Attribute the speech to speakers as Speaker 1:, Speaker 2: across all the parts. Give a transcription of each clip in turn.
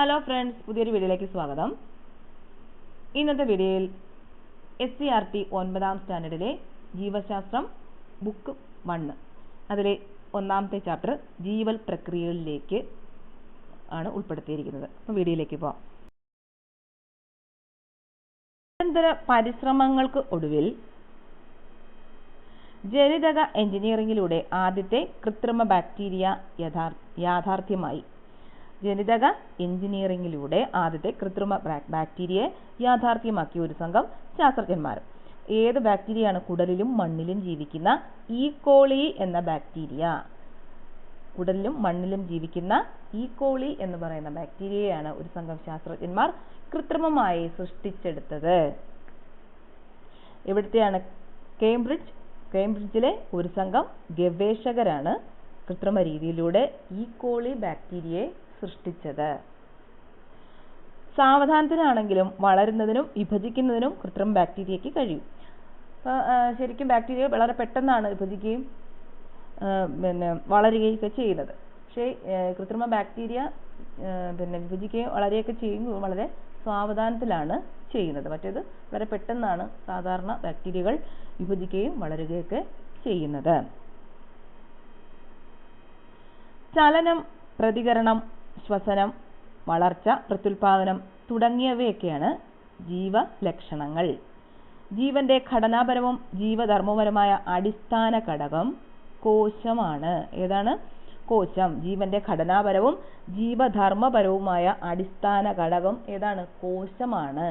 Speaker 1: Hello friends, പുതിയൊരു വീഡിയോയിലേക്ക് സ്വാഗതം. ഇന്നത്തെ വീഡിയോയിൽ SCERT 9ാം സ്റ്റാൻഡേർഡിലെ ജീവശാസ്ത്രം ബുക്ക് 1 അതിലെ ഒന്നാമത്തെ ചാപ്റ്റർ ജീവൽ പ്രക്രിയകളിലേക്ക് ആണ് ഉൾപ്പെടുത്തിയിരിക്കുന്നത്. അപ്പോൾ വീഡിയോയിലേക്ക് പോകാം. നിരന്തര പരിശ്രമങ്ങൾക്ക് ഒടുവിൽ ജനിതക എഞ്ചിനീയറിംഗിലൂടെ ആദ്യത്തെ കൃത്രിമ ബാക്ടീരിയ യാഥാർത്ഥ്യമായി. ജനിതക എഞ്ചിനീയറിംഗിലൂടെ ആദ്യത്തെ കൃത്രിമ ബാക്ടീരിയയെ യാഥാർത്ഥ്യമാക്കിയ ഒരു സംഘം ശാസ്ത്രജ്ഞന്മാർ. ഏത് ബാക്ടീരിയയാണ്? കുടലിലും മണ്ണിലും ജീവിക്കുന്ന ഈക്കോളി എന്ന ബാക്ടീരിയ. കുടലിലും മണ്ണിലും ജീവിക്കുന്ന ഈക്കോളി എന്ന് പറയുന്ന ബാക്ടീരിയയാണ് ഒരു സംഘം ശാസ്ത്രജ്ഞന്മാർ കൃത്രിമമായി സൃഷ്ടിച്ചെടുത്തത്. എവിടത്തെയാണ്? കേംബ്രിഡ്ജിലെ ഒരു സംഘം ഗവേഷകരാണ് കൃത്രിമ രീതിയിലൂടെ ഈക്കോളി ബാക്ടീരിയയെ സൃഷ്ടിച്ചത്. സാവധാനത്തിനാണെങ്കിലും വളരുന്നതിനും വിഭജിക്കുന്നതിനും കൃത്രിമ ബാക്ടീരിയയ്ക്ക് കഴിയും. ശരിക്കും ബാക്ടീരിയ വളരെ പെട്ടെന്നാണ് വിഭജിക്കുകയും വളരുകയൊക്കെ ചെയ്യുന്നത്. പക്ഷേ കൃത്രിമ ബാക്ടീരിയ വിഭജിക്കുകയും വളരുകയൊക്കെ ചെയ്യുമ്പോൾ വളരെ സാവധാനത്തിലാണ് ചെയ്യുന്നത്. മറ്റേത് വളരെ പെട്ടെന്നാണ് സാധാരണ ബാക്ടീരിയകൾ വിഭജിക്കുകയും വളരുകയൊക്കെ ചെയ്യുന്നത്. ചലനം, പ്രതികരണം, ശ്വസനം, വളർച്ച, പ്രത്യുൽപാദനം തുടങ്ങിയവയൊക്കെയാണ് ജീവലക്ഷണങ്ങൾ. ജീവന്റെ ഘടനാപരവും ജീവധർമ്മപരമായ അടിസ്ഥാന ഘടകം കോശമാണ്. ഏതാണ്? കോശം. ജീവന്റെ ഘടനാപരവും ജീവധർമ്മപരവുമായ അടിസ്ഥാന ഘടകം ഏതാണ്? കോശമാണ്.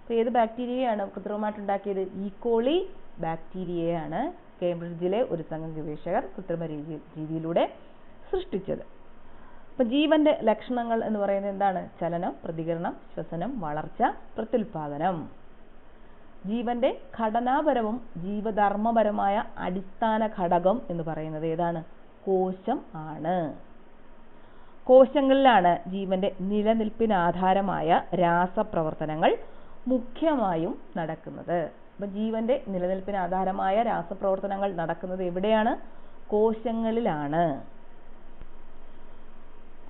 Speaker 1: അപ്പോൾ ഏത് ബാക്ടീരിയയാണ് കൃത്രിമമായിട്ടുണ്ടാക്കിയത്? ഈക്കോളി ബാക്ടീരിയയാണ് കേംബ്രിഡ്ജിലെ ഒരു സംഘം ഗവേഷകർ കൃത്രിമ രീതിയിലൂടെ സൃഷ്ടിച്ചത്. അപ്പോൾ ജീവന്റെ ലക്ഷണങ്ങൾ എന്ന് പറയുന്നത് എന്താണ്? ചലനം, പ്രതികരണം, ശ്വസനം, വളർച്ച, പ്രത്യുൽപാദനം. ജീവന്റെ ഘടനാപരവും ജീവധർമ്മപരമായ അടിസ്ഥാന ഘടകം എന്ന് പറയുന്നത് ഏതാണ്? കോശം ആണ്. കോശങ്ങളിലാണ് ജീവന്റെ നിലനിൽപ്പിനാധാരമായ രാസപ്രവർത്തനങ്ങൾ മുഖ്യമായും നടക്കുന്നത്. അപ്പോൾ ജീവന്റെ നിലനിൽപ്പിനാധാരമായ രാസപ്രവർത്തനങ്ങൾ നടക്കുന്നത് എവിടെയാണ്? കോശങ്ങളിലാണ്.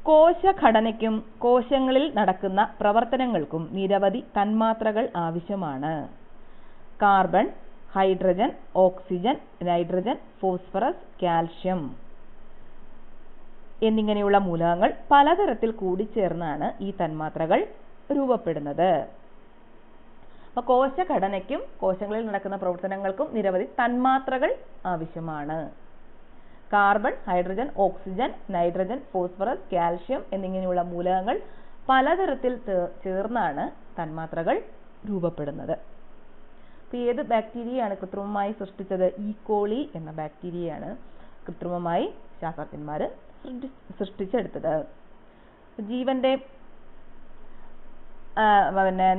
Speaker 1: കോശഘടനയ്ക്കും കോശങ്ങളിൽ നടക്കുന്ന പ്രവർത്തനങ്ങൾക്കും നിരവധി തന്മാത്രകൾ ആവശ്യമാണ്. Carbon, hydrogen, oxygen, nitrogen, phosphorus, calcium എന്നിങ്ങനെയുള്ള മൂലകങ്ങൾ പലതരത്തിൽ കൂടിച്ചേർന്നാണ് ഈ തന്മാത്രകൾ രൂപപ്പെടുന്നത്. അപ്പോൾ കോശഘടനയ്ക്കും കോശങ്ങളിൽ നടക്കുന്ന പ്രവർത്തനങ്ങൾക്കും നിരവധി തന്മാത്രകൾ ആവശ്യമാണ്. Carbon, hydrogen, oxygen, nitrogen, phosphorus, calcium എന്നിങ്ങനെയുള്ള മൂലകങ്ങൾ പലതരത്തിൽ ചേർന്നാണ് തന്മാത്രകൾ രൂപപ്പെടുന്നത്. അപ്പോൾ ഏത് ബാക്ടീരിയയാണ് കൃത്രിമമായി സൃഷ്ടിച്ചത്? ഈക്കോളി എന്ന ബാക്ടീരിയയാണ് കൃത്രിമമായി ശാസ്ത്രജ്ഞന്മാർ സൃഷ്ടിച്ചെടുത്തത്. ജീവന്റെ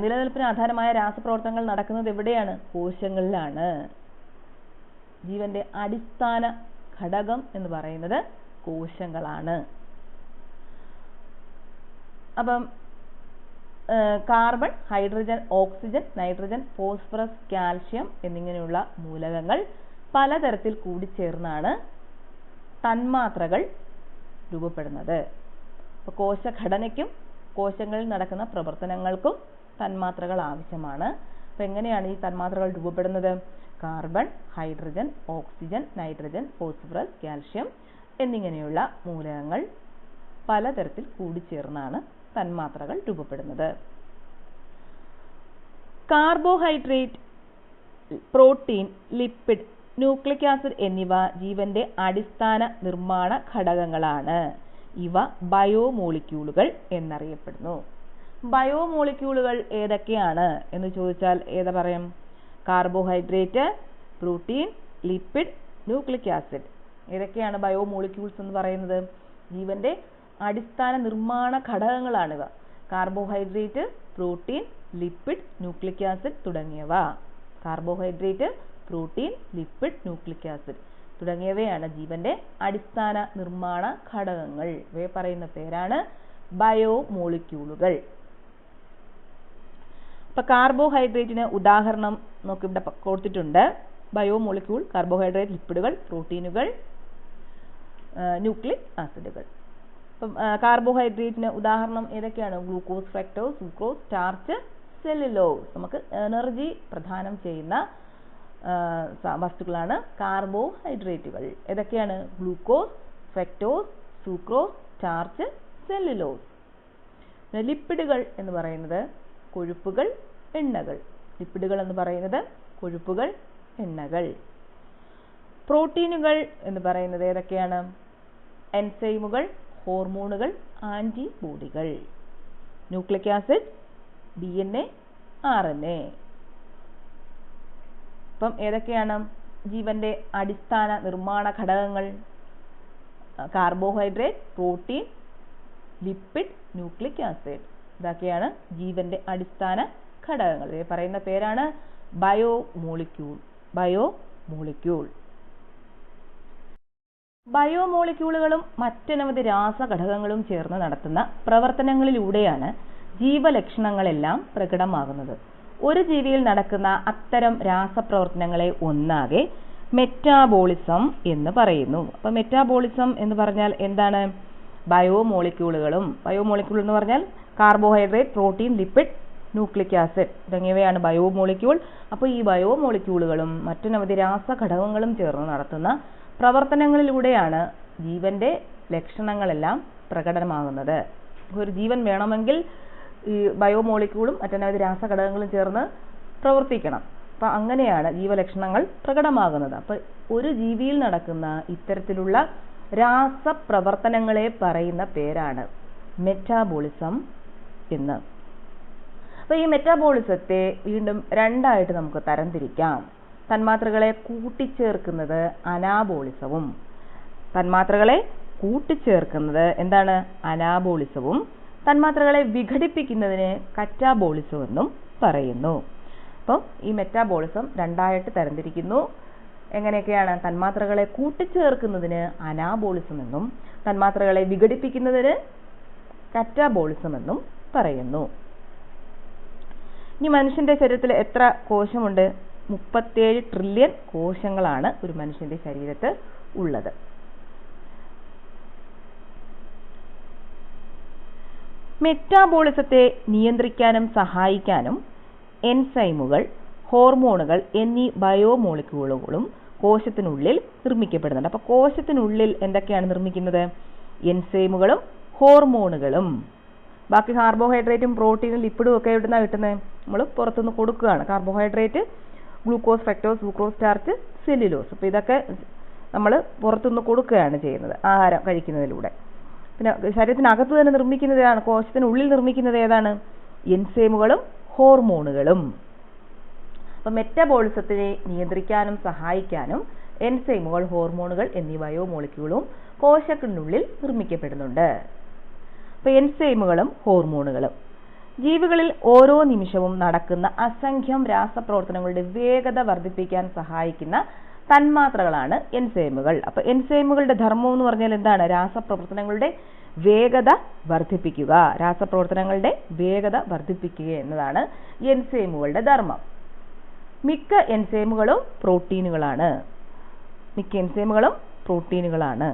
Speaker 1: നിലനിൽപ്പിന് ആധാരമായ രാസപ്രവർത്തനങ്ങൾ നടക്കുന്നത് എവിടെയാണ്? കോശങ്ങളിലാണ്. ജീവന്റെ അടിസ്ഥാന ഘടകം എന്ന് പറയുന്നത് കോശങ്ങളാണ്. അപ്പം carbon, hydrogen, oxygen, nitrogen, phosphorus, calcium എന്നിങ്ങനെയുള്ള മൂലകങ്ങൾ പലതരത്തിൽ കൂടിച്ചേർന്നാണ് തന്മാത്രകൾ രൂപപ്പെടുന്നത്. അപ്പോൾ കോശഘടനയ്ക്കും കോശങ്ങളിൽ നടക്കുന്ന പ്രവർത്തനങ്ങൾക്കും തന്മാത്രകൾ ആവശ്യമാണ്. അപ്പോൾ എങ്ങനെയാണ് ഈ തന്മാത്രകൾ രൂപപ്പെടുന്നത്? Carbon, hydrogen, oxygen, nitrogen, phosphorus, calcium എന്നിങ്ങനെയുള്ള മൂലകങ്ങൾ പലതരത്തിൽ കൂടിച്ചേർന്നാണ് തന്മാത്രകൾ രൂപപ്പെടുന്നത്. Carbohydrate, protein, lipid, nucleic acid എന്നിവ ജീവന്റെ അടിസ്ഥാന നിർമ്മാണ ഘടകങ്ങളാണ്. ഇവ ബയോമോളിക്യൂളുകൾ എന്നറിയപ്പെടുന്നു. ബയോമോളിക്യൂളുകൾ ഏതൊക്കെയാണ് എന്ന് ചോദിച്ചാൽ ഏതാ പറയും? Carbohydrate, protein, lipid, nucleic acid. ഏതൊക്കെയാണ് ബയോമോളിക്യൂൾസ് എന്ന് പറയുന്നത്? ജീവന്റെ അടിസ്ഥാന നിർമ്മാണ ഘടകങ്ങളാണിവ. Carbohydrate, protein, lipid, nucleic acid തുടങ്ങിയവ. Carbohydrate, protein, lipid, nucleic acid തുടങ്ങിയവയാണ് ജീവന്റെ അടിസ്ഥാന നിർമ്മാണ ഘടകങ്ങൾ. ഇവയെ പറയുന്ന പേരാണ് ബയോമോളിക്യൂളുകൾ. അപ്പോൾ കാർബോഹൈഡ്രേറ്റിന് ഉദാഹരണം നോക്കി ഇവിടെ കൊടുത്തിട്ടുണ്ട്. ബയോമോളിക്യൂൾ, കാർബോഹൈഡ്രേറ്റ്, ലിപ്പിഡുകൾ, പ്രോട്ടീനുകൾ, ന്യൂക്ലിക് ആസിഡുകൾ. അപ്പം കാർബോഹൈഡ്രേറ്റിന് ഉദാഹരണം ഏതൊക്കെയാണ്? Glucose, fructose, sucrose, starch, cellulose. നമുക്ക് എനർജി പ്രദാനം ചെയ്യുന്ന വസ്തുക്കളാണ് കാർബോഹൈഡ്രേറ്റുകൾ. ഏതൊക്കെയാണ്? Glucose, fructose, sucrose, starch, cellulose. ലിപ്പിഡുകൾ എന്ന് പറയുന്നത് കൊഴുപ്പുകൾ, എണ്ണകൾ. ലിപ്പിഡുകൾ എന്ന് പറയുന്നത് കൊഴുപ്പുകൾ, എണ്ണകൾ. പ്രോട്ടീനുകൾ എന്ന് പറയുന്നത് ഏതൊക്കെയാണ്? എൻസൈമുകൾ, ഹോർമോണുകൾ, ആന്റിബോഡികൾ. Nucleic acid, DNA, RNA. അപ്പം ഏതൊക്കെയാണ് ജീവന്റെ അടിസ്ഥാന നിർമ്മാണ ഘടകങ്ങൾ? Carbohydrate, protein, lipid, nucleic acid. ഇതൊക്കെയാണ് ജീവന്റെ അടിസ്ഥാന ഘടകങ്ങൾ. ഇത് പറയുന്ന പേരാണ് ബയോമോളിക്യൂൾ. ബയോമോളിക്യൂൾ. ബയോമോളിക്യൂളുകളും മറ്റനവധി രാസഘടകങ്ങളും ചേർന്ന് നടത്തുന്ന പ്രവർത്തനങ്ങളിലൂടെയാണ് ജീവലക്ഷണങ്ങളെല്ലാം പ്രകടമാകുന്നത്. ഒരു ജീവിയിൽ നടക്കുന്ന അത്തരം രാസപ്രവർത്തനങ്ങളെ ഒന്നാകെ മെറ്റാബോളിസം എന്ന് പറയുന്നു. അപ്പോൾ മെറ്റാബോളിസം എന്ന് പറഞ്ഞാൽ എന്താണ്? ബയോമോളിക്യൂളുകളും, ബയോമോളിക്യൂൾ എന്ന് പറഞ്ഞാൽ carbohydrate, protein, lipid, nucleic acid തുടങ്ങിയവയാണ് ബയോമോളിക്യൂൾ. അപ്പോൾ ഈ ബയോമോളിക്യൂളുകളും മറ്റനവധി രാസഘടകങ്ങളും ചേർന്ന് നടത്തുന്ന പ്രവർത്തനങ്ങളിലൂടെയാണ് ജീവന്റെ ലക്ഷണങ്ങളെല്ലാം പ്രകടമാകുന്നത്. ഒരു ജീവൻ വേണമെങ്കിൽ ഈ ബയോമോളിക്യൂളും മറ്റനവധി രാസഘടകങ്ങളും ചേർന്ന് പ്രവർത്തിക്കണം. അപ്പം അങ്ങനെയാണ് ജീവലക്ഷണങ്ങൾ പ്രകടമാകുന്നത്. അപ്പം ഒരു ജീവിയിൽ നടക്കുന്ന ഇത്തരത്തിലുള്ള രാസപ്രവർത്തനങ്ങളെ പറയുന്ന പേരാണ് മെറ്റാബോളിസം എന്ന്. അപ്പോൾ ഈ മെറ്റാബോളിസത്തെ വീണ്ടും രണ്ടായിട്ട് നമുക്ക് തരംതിരിക്കാം. തന്മാത്രകളെ കൂട്ടിച്ചേർക്കുന്നത് അനാബോളിസവും, തന്മാത്രകളെ കൂട്ടിച്ചേർക്കുന്നത് എന്താണ്? അനാബോളിസവും, തന്മാത്രകളെ വിഘടിപ്പിക്കുന്നതിന് കറ്റാബോളിസം എന്നും പറയുന്നു. അപ്പം ഈ മെറ്റാബോളിസം രണ്ടായിട്ട് തരംതിരിക്കുന്നു. എങ്ങനെയൊക്കെയാണ്? തന്മാത്രകളെ കൂട്ടിച്ചേർക്കുന്നതിന് അനാബോളിസം എന്നും തന്മാത്രകളെ വിഘടിപ്പിക്കുന്നതിന് കറ്റാബോളിസം എന്നും പറയുന്നു. ഇനി മനുഷ്യന്റെ ശരീരത്തിൽ എത്ര കോശമുണ്ട്? 37 ട്രില്യൺ കോശങ്ങളാണ് ഒരു മനുഷ്യന്റെ ശരീരത്തിൽ ഉള്ളത്. മെറ്റാബോളിസത്തെ നിയന്ത്രിക്കാനും സഹായിക്കാനും എൻസൈമുകൾ, ഹോർമോണുകൾ എന്നീ ബയോമോളിക്യൂളുകളും കോശത്തിനുള്ളിൽ നിർമ്മിക്കപ്പെടുന്നുണ്ട്. അപ്പോൾ കോശത്തിനുള്ളിൽ എന്തൊക്കെയാണ് നിർമ്മിക്കുന്നത്? എൻസൈമുകളും ഹോർമോണുകളും. ബാക്കി കാർബോഹൈഡ്രേറ്റും പ്രോട്ടീനും ലിപ്പിഡും ഒക്കെ എവിടുന്നാണ് കിട്ടുന്നത്? നമ്മൾ പുറത്തുനിന്ന് കൊടുക്കുകയാണ്. Carbohydrate glucose, fructose, sucrose, starch, cellulose. അപ്പോൾ ഇതൊക്കെ നമ്മൾ പുറത്തുനിന്ന് കൊടുക്കുകയാണ് ചെയ്യുന്നത് ആഹാരം കഴിക്കുന്നതിലൂടെ. പിന്നെ ശരീരത്തിനകത്ത് തന്നെ നിർമ്മിക്കുന്നതാണ്, കോശത്തിനുള്ളിൽ നിർമ്മിക്കുന്നത് ഏതാണ്? എൻസൈമുകളും ഹോർമോണുകളും. അപ്പം മെറ്റബോളിസത്തിനെ നിയന്ത്രിക്കാനും സഹായിക്കാനും എൻസൈമുകൾ, ഹോർമോണുകൾ എന്നീ ബയോമോളിക്യൂളും കോശത്തിനുള്ളിൽ നിർമ്മിക്കപ്പെടുന്നുണ്ട്. അപ്പോൾ എൻസൈമുകളും ഹോർമോണുകളും ജീവികളിൽ ഓരോ നിമിഷവും നടക്കുന്ന അസംഖ്യം രാസപ്രവർത്തനങ്ങളുടെ വേഗത വർദ്ധിപ്പിക്കാൻ സഹായിക്കുന്ന തന്മാത്രകളാണ് എൻസൈമുകൾ. അപ്പോൾ എൻസൈമുകളുടെ ധർമ്മം എന്ന് പറഞ്ഞാൽ എന്താണ്? രാസപ്രവർത്തനങ്ങളുടെ വേഗത വർദ്ധിപ്പിക്കുക. രാസപ്രവർത്തനങ്ങളുടെ വേഗത വർദ്ധിപ്പിക്കുക എന്നതാണ് എൻസൈമുകളുടെ ധർമ്മം. മിക്ക എൻസൈമുകളും പ്രോട്ടീനുകളാണ്.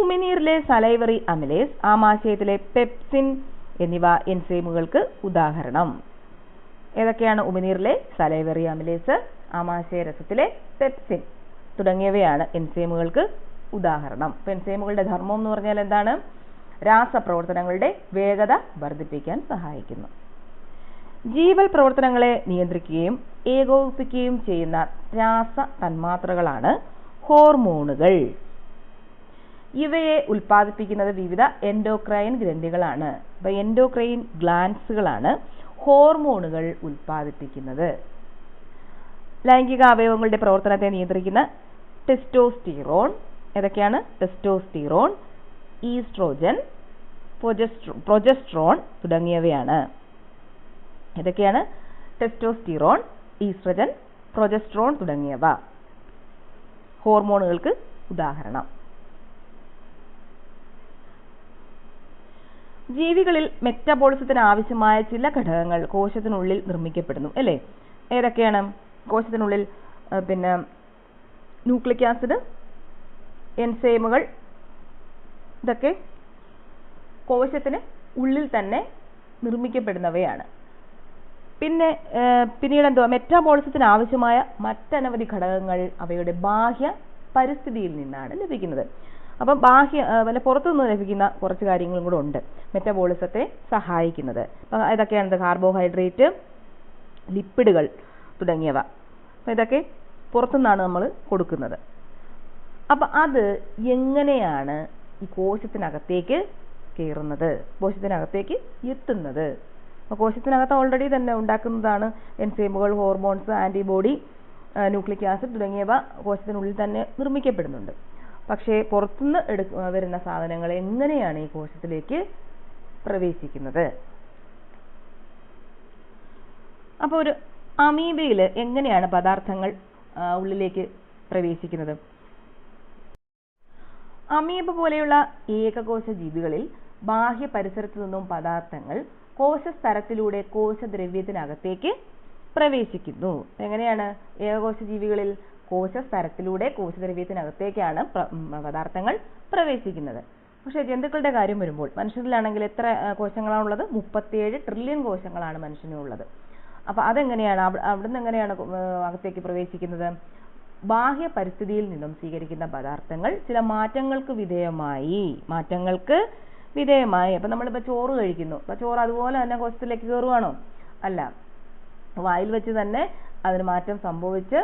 Speaker 1: ഉമിനീരിലെ സലൈവറി അമിലേസ്, ആമാശയത്തിലെ പെപ്സിൻ എന്നിവ എൻസൈമുകൾക്ക് ഉദാഹരണം. ഏതൊക്കെയാണ്? ഉമിനീരിലെ സലൈവറി അമിലേസ്, ആമാശയ രസത്തിലെ പെപ്സിൻ തുടങ്ങിയവയാണ് എൻസൈമുകൾക്ക് ഉദാഹരണം. അപ്പോൾ എൻസൈമുകളുടെ ധർമ്മം എന്ന് പറഞ്ഞാൽ എന്താണ്? രാസപ്രവർത്തനങ്ങളുടെ വേഗത വർദ്ധിപ്പിക്കാൻ സഹായിക്കുന്നു. ജീവൽ പ്രവർത്തനങ്ങളെ നിയന്ത്രിക്കുകയും ഏകോപിപ്പിക്കുകയും ചെയ്യുന്ന രാസ തന്മാത്രകളാണ് ഹോർമോണുകൾ. ഇവയെ ഉൽപ്പാദിപ്പിക്കുന്നത് വിവിധ എൻഡോക്രൈൻ ഗ്രന്ഥികളാണ്. അപ്പോൾ എൻഡോക്രൈൻ ഗ്ലാൻസുകളാണ് ഹോർമോണുകൾ ഉൽപ്പാദിപ്പിക്കുന്നത്. ലൈംഗിക അവയവങ്ങളുടെ പ്രവർത്തനത്തെ നിയന്ത്രിക്കുന്ന ടെസ്റ്റോസ്റ്റിറോൺ. ഏതൊക്കെയാണ്? ടെസ്റ്റോസ്റ്റിറോൺ, ഈസ്ട്രോജൻ, പ്രൊജസ്ട്രോൺ തുടങ്ങിയവയാണ്. ഏതൊക്കെയാണ്? ടെസ്റ്റോസ്റ്റിറോൺ, ഈസ്ട്രോജൻ, പ്രൊജസ്ട്രോൺ തുടങ്ങിയവ ഹോർമോണുകൾക്ക് ഉദാഹരണം. ജീവികളിൽ മെറ്റബോളിസത്തിന് ആവശ്യമായ ചില ഘടകങ്ങൾ കോശത്തിനുള്ളിൽ നിർമ്മിക്കപ്പെടുന്നു അല്ലേ? ഏതൊക്കെയാണ്? കോശത്തിനുള്ളിൽ പിന്നെ ന്യൂക്ലിക് ആസിഡ്, എൻസൈമുകൾ, ഇതൊക്കെ കോശത്തിന് ഉള്ളിൽ തന്നെ നിർമ്മിക്കപ്പെടുന്നവയാണ്. പിന്നീട് എന്തുവാ, മെറ്റാബോളിസത്തിന് ആവശ്യമായ മറ്റനവധി ഘടകങ്ങൾ അവയുടെ ബാഹ്യ പരിസ്ഥിതിയിൽ നിന്നാണ് ലഭിക്കുന്നത്. അപ്പം പുറത്തുനിന്ന് ലഭിക്കുന്ന കുറച്ച് കാര്യങ്ങളും കൂടെ ഉണ്ട് മെറ്റബോളിസത്തെ സഹായിക്കുന്നത്. അപ്പം ഇതൊക്കെയാണ് കാർബോഹൈഡ്രേറ്റ്, ലിപ്പിഡുകൾ തുടങ്ങിയവ. അപ്പം ഇതൊക്കെ പുറത്തുനിന്നാണ് നമ്മൾ കൊടുക്കുന്നത്. അപ്പം അത് എങ്ങനെയാണ് ഈ കോശത്തിനകത്തേക്ക് കയറുന്നത്, കോശത്തിനകത്തേക്ക് എത്തുന്നത്? അപ്പോൾ കോശത്തിനകത്ത് ഓൾറെഡി തന്നെ ഉണ്ടാക്കുന്നതാണ് എൻസൈമുകൾ, ഹോർമോൺസ്, ആൻറ്റിബോഡി, ന്യൂക്ലിക് ആസിഡ് തുടങ്ങിയവ കോശത്തിനുള്ളിൽ തന്നെ നിർമ്മിക്കപ്പെടുന്നുണ്ട്. പക്ഷേ പുറത്തുനിന്ന് വരുന്ന സാധനങ്ങൾ എങ്ങനെയാണ് ഈ കോശത്തിലേക്ക് പ്രവേശിക്കുന്നത്? അപ്പോൾ ഒരു അമീബയിൽ എങ്ങനെയാണ് പദാർത്ഥങ്ങൾ ഉള്ളിലേക്ക് പ്രവേശിക്കുന്നത്? അമീബ പോലെയുള്ള ഏകകോശ ജീവികളിൽ ബാഹ്യ പരിസരത്തു നിന്നും പദാർത്ഥങ്ങൾ കോശസ്തരത്തിലൂടെ കോശദ്രവ്യത്തിനകത്തേക്ക് പ്രവേശിക്കുന്നു. എങ്ങനെയാണ്? ഏകകോശ ജീവികളിൽ കോശസ്തരത്തിലൂടെ കോശദ്രവ്യത്തിനകത്തേക്കാണ് പദാർത്ഥങ്ങൾ പ്രവേശിക്കുന്നത്. പക്ഷേ ജന്തുക്കളുടെ കാര്യം വരുമ്പോൾ, മനുഷ്യരിലാണെങ്കിൽ എത്ര കോശങ്ങളാണുള്ളത്? 37 ട്രില്യൺ കോശങ്ങളാണ് മനുഷ്യനുള്ളത്. അപ്പോൾ അതെങ്ങനെയാണ്, അവിടുന്ന് എങ്ങനെയാണ് അകത്തേക്ക് പ്രവേശിക്കുന്നത്? ബാഹ്യ പരിസ്ഥിതിയിൽ നിന്നും സ്വീകരിക്കുന്ന പദാർത്ഥങ്ങൾ ചില മാറ്റങ്ങൾക്ക് വിധേയമായി അപ്പം നമ്മളിപ്പോൾ ചോറ് കഴിക്കുന്നു, അപ്പോൾ ചോറ് അതുപോലെ തന്നെ കോശത്തിലേക്ക് കയറുവാണോ? അല്ല, വായിൽ വെച്ച് തന്നെ അതിന് മാറ്റം സംഭവിച്ച്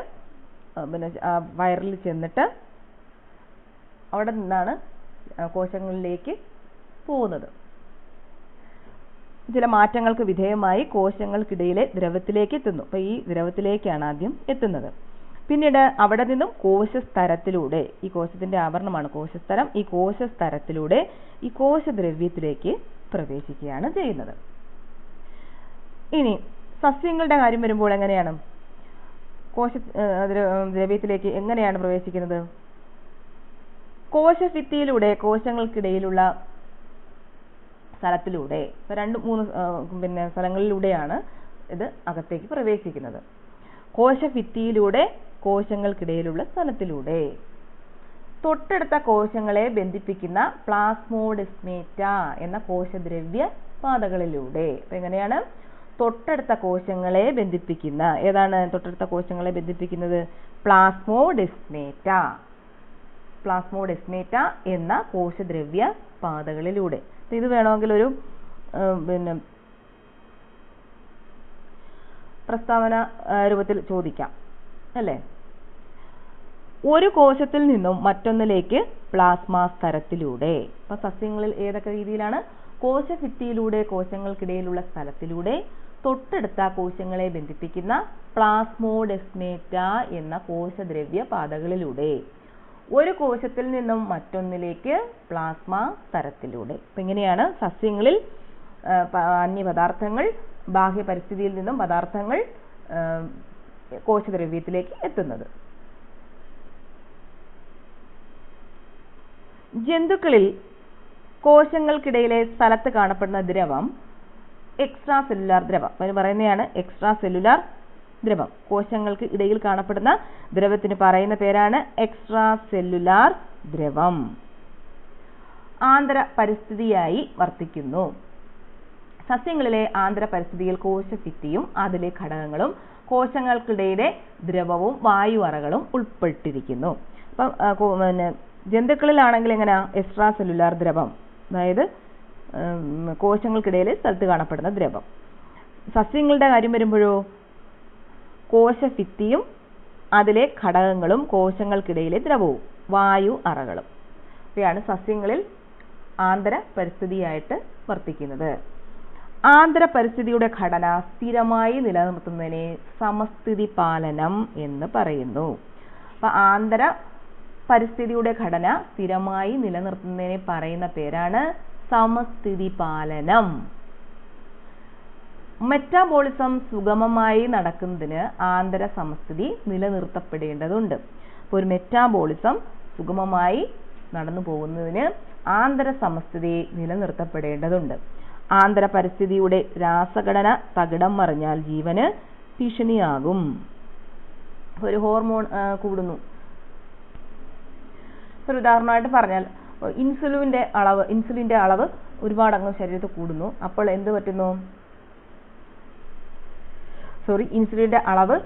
Speaker 1: വയറിൽ ചെന്നിട്ട് അവിടെ നിന്നാണ് കോശങ്ങളിലേക്ക് പോകുന്നത്. ചില മാറ്റങ്ങൾക്ക് വിധേയമായി കോശങ്ങൾക്കിടയിലെ ദ്രവത്തിലേക്ക് എത്തുന്നു. അപ്പോൾ ഈ ദ്രവത്തിലേക്കാണ് ആദ്യം എത്തുന്നത്. പിന്നീട് അവിടെ നിന്നും കോശസ്തരത്തിലൂടെ, ഈ കോശത്തിന്റെ ആവരണമാണ് കോശസ്തരം, ഈ കോശസ്തരത്തിലൂടെ ഈ കോശദ്രവ്യത്തിലേക്ക് പ്രവേശിക്കുകയാണ് ചെയ്യുന്നത്. ഇനി സസ്യങ്ങളുടെ കാര്യം വരുമ്പോൾ എങ്ങനെയാണ് ദ്രവ്യത്തിലേക്ക് എങ്ങനെയാണ് പ്രവേശിക്കുന്നത്? കോശഭിത്തിയിലൂടെ, കോശങ്ങൾക്കിടയിലുള്ള സ്ഥലത്തിലൂടെ, 2-3 സ്ഥലങ്ങളിലൂടെയാണ് ഇത് അകത്തേക്ക് പ്രവേശിക്കുന്നത്. കോശഭിത്തിയിലൂടെ, കോശങ്ങൾക്കിടയിലുള്ള സ്ഥലത്തിലൂടെ, തൊട്ടടുത്ത കോശങ്ങളെ ബന്ധിപ്പിക്കുന്ന പ്ലാസ്മോഡെസ്മേറ്റ എന്ന കോശദ്രവ്യ പാതകളിലൂടെ. അപ്പൊ എങ്ങനെയാണ്? തൊട്ടടുത്ത കോശങ്ങളെ ബന്ധിപ്പിക്കുന്ന, ഏതാണ് തൊട്ടടുത്ത കോശങ്ങളെ ബന്ധിപ്പിക്കുന്നത്? പ്ലാസ്മോഡെസ്മേറ്റ എന്ന കോശദ്രവ്യ പാതകളിലൂടെ. ഇത് വേണമെങ്കിൽ ഒരു പ്രസ്താവന രൂപത്തിൽ ചോദിക്കാം അല്ലേ? ഒരു കോശത്തിൽ നിന്നും മറ്റൊന്നിലേക്ക് പ്ലാസ്മ സ്തരത്തിലൂടെ. അപ്പൊ സസ്യങ്ങളിൽ ഏതൊക്കെ രീതിയിലാണ്? കോശഭിത്തിയിലൂടെ, കോശങ്ങൾക്കിടയിലുള്ള സ്ഥലത്തിലൂടെ, തൊട്ടടുത്ത കോശങ്ങളെ ബന്ധിപ്പിക്കുന്ന പ്ലാസ്മോഡെസ്മേറ്റ എന്ന കോശദ്രവ്യ പാതകളിലൂടെ, ഒരു കോശത്തിൽ നിന്നും മറ്റൊന്നിലേക്ക് പ്ലാസ്മ സ്തരത്തിലൂടെ. അപ്പൊ ഇങ്ങനെയാണ് സസ്യങ്ങളിൽ അന്യപദാർത്ഥങ്ങൾ, ബാഹ്യ പരിസ്ഥിതിയിൽ നിന്നും പദാർത്ഥങ്ങൾ കോശദ്രവ്യത്തിലേക്ക് എത്തുന്നത്. ജന്തുക്കളിൽ കോശങ്ങൾക്കിടയിലെ സ്ഥലത്ത് കാണപ്പെടുന്ന ദ്രവം എക്സ്ട്രാ സെല്ലുലാർ ദ്രവം. അതിന് പറയുന്നതാണ് എക്സ്ട്രാ സെല്ലുലാർ ദ്രവം. കോശങ്ങൾക്ക് ഇടയിൽ കാണപ്പെടുന്ന ദ്രവത്തിന് പറയുന്ന പേരാണ് എക്സ്ട്രാ സെല്ലുലാർ ദ്രവം. ആന്തര പരിസ്ഥിതിയായി വർത്തിക്കുന്നു. സസ്യങ്ങളിലെ ആന്തര പരിസ്ഥിതിയിൽ കോശഭിത്തിയും അതിലെ ഘടകങ്ങളും കോശങ്ങൾക്കിടയിലെ ദ്രവവും വായു അറകളും ഉൾപ്പെട്ടിരിക്കുന്നു. അപ്പം ജന്തുക്കളിലാണെങ്കിൽ എങ്ങനെയാ? എക്സ്ട്രാ സെല്ലുലാർ ദ്രവം, അതായത് കോശങ്ങൾക്കിടയിലെ സ്ഥലത്ത് കാണപ്പെടുന്ന ദ്രവം. സസ്യങ്ങളുടെ കാര്യം വരുമ്പോഴോ കോശഭിത്തിയും അതിലെ ഘടകങ്ങളും കോശങ്ങൾക്കിടയിലെ ദ്രവവും വായു അറകളും. ഇവയാണ് സസ്യങ്ങളിൽ ആന്തര പരിസ്ഥിതിയായിട്ട് വർത്തിക്കുന്നത്. ആന്തര പരിസ്ഥിതിയുടെ ഘടന സ്ഥിരമായി നിലനിർത്തുന്നതിനെ സമസ്ഥിതി പാലനം എന്ന് പറയുന്നു. അപ്പൊ ആന്തര പരിസ്ഥിതിയുടെ ഘടന സ്ഥിരമായി നിലനിർത്തുന്നതിനെ പറയുന്ന പേരാണ് സമസ്ഥിതി പാലനം. മെറ്റാബോളിസം സുഗമമായി നടക്കുന്നതിന് ആന്തര സമസ്ഥിതി നിലനിർത്തപ്പെടേണ്ടതുണ്ട്. അപ്പോൾ ഒരു മെറ്റാബോളിസം സുഗമമായി നടന്നു പോകുന്നതിന് ആന്തര സമസ്ഥിതി നിലനിർത്തപ്പെടേണ്ടതുണ്ട്. ആന്തര പരിസ്ഥിതിയുടെ രാസഘടന തകിടം മറിഞ്ഞാൽ ജീവന് ഭീഷണിയാകും. ഒരു ഹോർമോൺ കൂടുന്നു, ഒരു ഉദാഹരണമായിട്ട് പറഞ്ഞാൽ ഇൻസുലിന്റെ അളവ് ഒരുപാട് അങ്ങ് ശരീരത്തിൽ കൂടുന്നു. അപ്പോൾ എന്ത് പറ്റുന്നു? ഇൻസുലിൻ്റെ അളവ്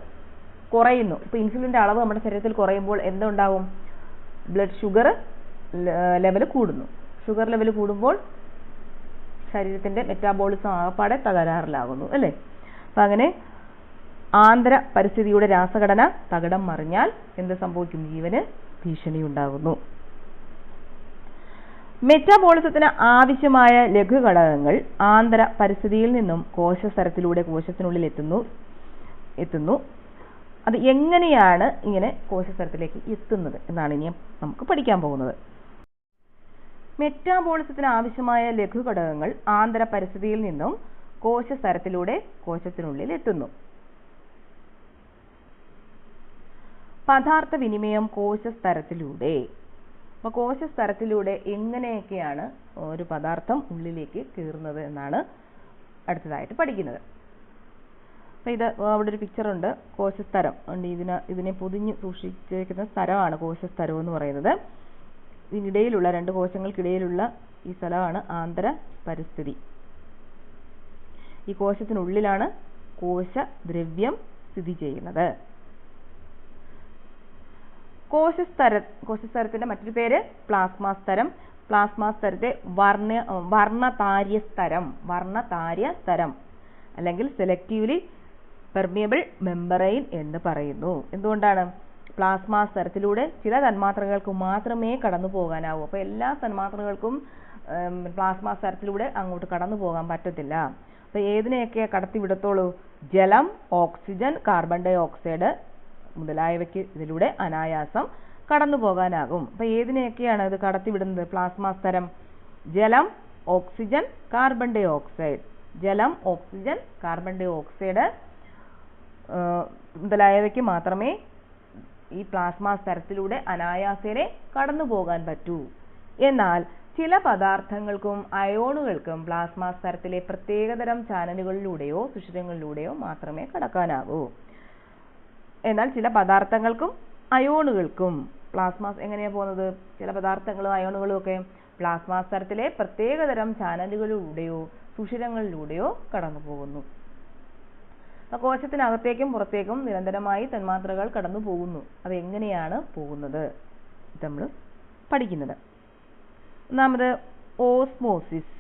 Speaker 1: കുറയുന്നു. ഇപ്പോൾ ഇൻസുലിൻ്റെ അളവ് നമ്മുടെ ശരീരത്തിൽ കുറയുമ്പോൾ എന്തുണ്ടാവും? ബ്ലഡ് ഷുഗർ ലെവൽ കൂടുന്നു. ഷുഗർ ലെവൽ കൂടുമ്പോൾ ശരീരത്തിൻ്റെ മെറ്റാബോളിസം ആകപ്പാടെ തകരാറിലാകുന്നു അല്ലേ? അപ്പം അങ്ങനെ ആന്തര പരിസ്ഥിതിയുടെ രാസഘടന തകിടം മറിഞ്ഞാൽ എന്ത് സംഭവിക്കും? ജീവന് ഭീഷണി ഉണ്ടാകുന്നു. മെറ്റാബോളിസത്തിന് ആവശ്യമായ ലഘുഘടകങ്ങൾ ആന്തര പരിസ്ഥിതിയിൽ നിന്നും കോശസ്തരത്തിലൂടെ കോശത്തിനുള്ളിൽ എത്തുന്നു. അത് എങ്ങനെയാണ് ഇങ്ങനെ കോശസ്തരത്തിലേക്ക് എത്തുന്നത് എന്നാണ് ഇനി നമുക്ക് പഠിക്കാൻ പോകുന്നത്. മെറ്റാബോളിസത്തിന് ആവശ്യമായ ലഘുഘടകങ്ങൾ ആന്തര പരിസ്ഥിതിയിൽ നിന്നും കോശസ്തരത്തിലൂടെ കോശത്തിനുള്ളിൽ എത്തുന്നു. പദാർത്ഥ വിനിമയം കോശസ്തരത്തിലൂടെ. അപ്പോൾ കോശസ്തരത്തിലൂടെ എങ്ങനെയൊക്കെയാണ് ഒരു പദാർത്ഥം ഉള്ളിലേക്ക് കയറുന്നത് എന്നാണ് അടുത്തതായിട്ട് പഠിക്കുന്നത്. അപ്പോൾ ഇത് അവിടെ ഒരു പിക്ചറുണ്ട്. കോശസ്തരം ഉണ്ട്. ഇതിനെ പൊതിഞ്ഞ് സൂക്ഷിച്ചിരിക്കുന്ന സ്ഥലമാണ് കോശസ്തരം എന്ന് പറയുന്നത്. ഇതിനിടയിലുള്ള രണ്ട് കോശങ്ങൾക്കിടയിലുള്ള ഈ സ്ഥലമാണ് ആന്തര പരിസ്ഥിതി. ഈ കോശത്തിനുള്ളിലാണ് കോശദ്രവ്യം സ്ഥിതി ചെയ്യുന്നത്. കോശസ്തരത്തിന്റെ മറ്റൊരു പേര് പ്ലാസ്മാസ്തരം. പ്ലാസ്മാസ്തരത്തെ വർണ്ണതാര്യസ്തരം അല്ലെങ്കിൽ സെലക്റ്റീവ്ലി പെർമിയബിൾ മെമ്പറൈൻ എന്ന് പറയുന്നു. എന്തുകൊണ്ടാണ്? പ്ലാസ്മാസ്തരത്തിലൂടെ ചില തന്മാത്രകൾക്ക് മാത്രമേ കടന്നു പോകാനാവൂ. അപ്പോൾ എല്ലാ തന്മാത്രകൾക്കും പ്ലാസ്മാസ്തരത്തിലൂടെ അങ്ങോട്ട് കടന്നു പോകാൻ പറ്റത്തില്ല. അപ്പോൾ ഏതിനെയൊക്കെ കടത്തിവിടത്തോളൂ? ജലം, ഓക്സിജൻ, കാർബൺ ഡൈ ഓക്സൈഡ് മുതലായവയ്ക്ക് ഇതിലൂടെ അനായാസം കടന്നു പോകാനാകും. അപ്പോൾ ഏതിനെയൊക്കെയാണ് ഇത് കടത്തിവിടുന്നത്? പ്ലാസ്മാസ്തരം ജലം, ഓക്സിജൻ, കാർബൺ ഡൈ ഓക്സൈഡ്. ജലം, ഓക്സിജൻ, കാർബൺ ഡൈ ഓക്സൈഡ് മുതലായവയ്ക്ക് മാത്രമേ ഈ പ്ലാസ്മാസ്തരത്തിലൂടെ അനായാസേനെ കടന്നു പോകാൻ പറ്റൂ. എന്നാൽ ചില പദാർത്ഥങ്ങൾക്കും അയോണുകൾക്കും പ്ലാസ്മാസ്തരത്തിലെ പ്രത്യേകതരം ചാനലുകളിലൂടെയോ സുഷിരങ്ങളിലൂടെയോ മാത്രമേ കടക്കാനാകൂ. എന്നാൽ ചില പദാർത്ഥങ്ങൾക്കും അയോണുകൾക്കും എങ്ങനെയാണ് പോകുന്നത്? ചില പദാർത്ഥങ്ങളും അയോണുകളും ഒക്കെ പ്ലാസ്മാസ്തരത്തിലെ പ്രത്യേകതരം ചാനലുകളിലൂടെയോ സുഷിരങ്ങളിലൂടെയോ കടന്നു പോകുന്നു. കോശത്തിനകത്തേക്കും പുറത്തേക്കും നിരന്തരമായി തന്മാത്രകൾ കടന്നു പോകുന്നു. അത് എങ്ങനെയാണ് പോകുന്നത്? ഇത് നമ്മൾ പഠിക്കുന്നത്. ഒന്നാമത് ഓസ്മോസിസ്.